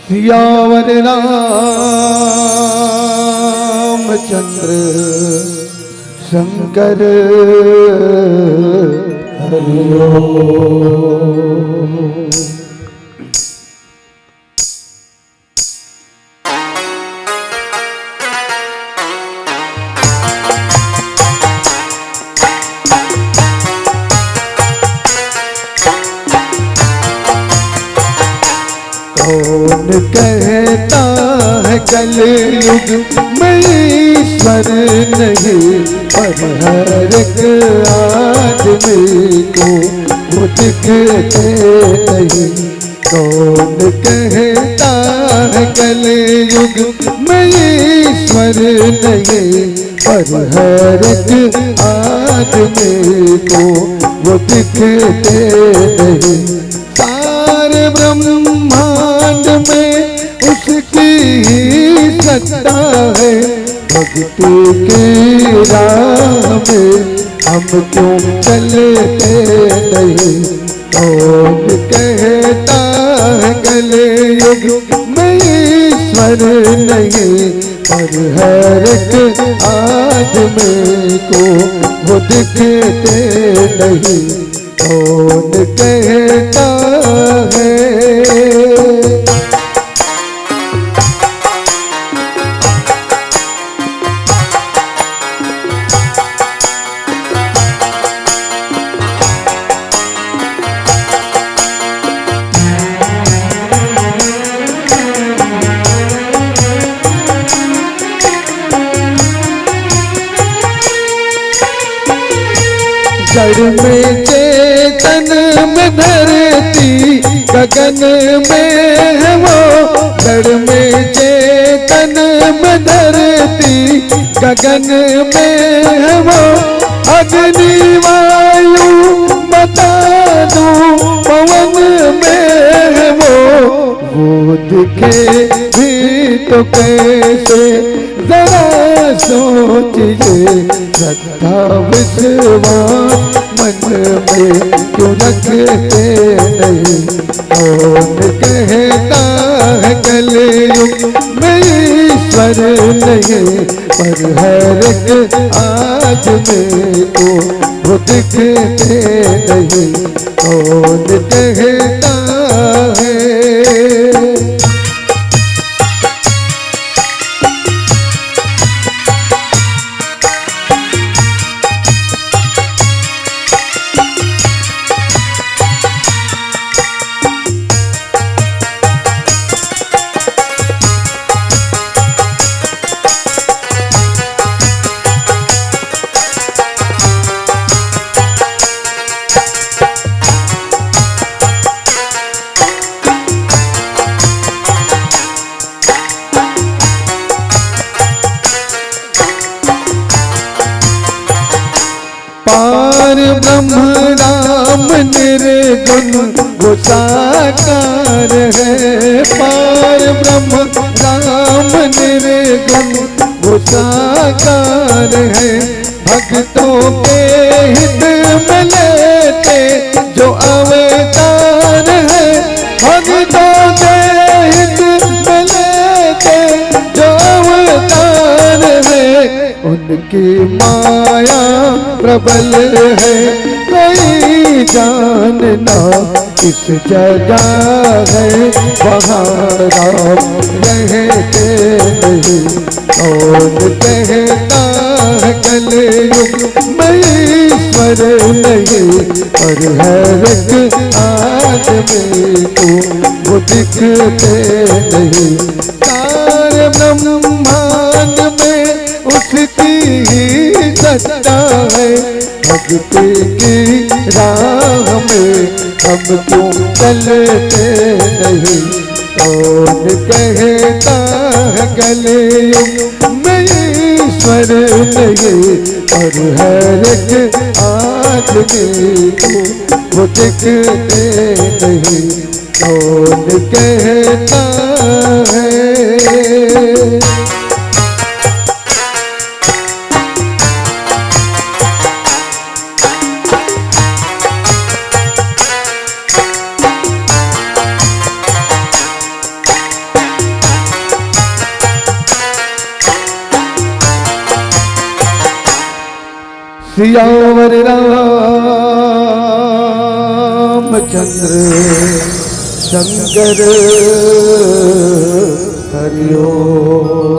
सियावर रामचंद्र शंकर हरि ओम। कौन कहता है कलयुग में ईश्वर नहीं, पर हर एक आदमी को वो दिखते नहीं। कौन कहता है कलयुग में ईश्वर नहीं, पर हर एक आदमी को वो दिखते नहीं। सारे ब्रह्मांड में उसकी ही सत्ता है, भक्ति की राह में हम क्यों चलते नहीं। कौन कहता है कलयुग में ईश्वर नहीं, पर हर एक आदमी को वो दिखते नहीं। कौन कहता है। जड़ में चेतन में धरती, गगन में है वो। जड़ में चेतन में धरती, गगन में है वो। अग्नि वायु बता दूं पवन में है वो दिखे भी तो कैसे जरा सोचिए। श्रद्धा विश्वास मन में क्यों रखते नहीं। कौन कहता है कलयुग में ईश्वर नहीं, पर हर एक आदमी को वो दिखते नहीं। कौन कहता है। पार ब्रह्म राम निर्गुण वो साकार है। पार ब्रह्म राम निर्गुण वो साकार है। भक्तों के हित में लेते जो अवतार है। भक्तों के हित में लेते जो अवतार है। उनकी माया प्रबल है, कोई जानना किस जगह है। वहाँ राम रहते नहीं। कौन कहता है कलयुग में ईश्वर नहीं, पर हर एक आदमी को वो दिखते नहीं। सारे ब्रह्मांड में उसकी ही सत्ता है। भक्ति की राह में हम क्यों चलते नहीं। कौन कहता है कलयुग में ईश्वर नहीं, और हर एक आदमी को वो दिखते नहीं। कौन कहता है। सियावर रामचंद्र शंकर हरि ओम।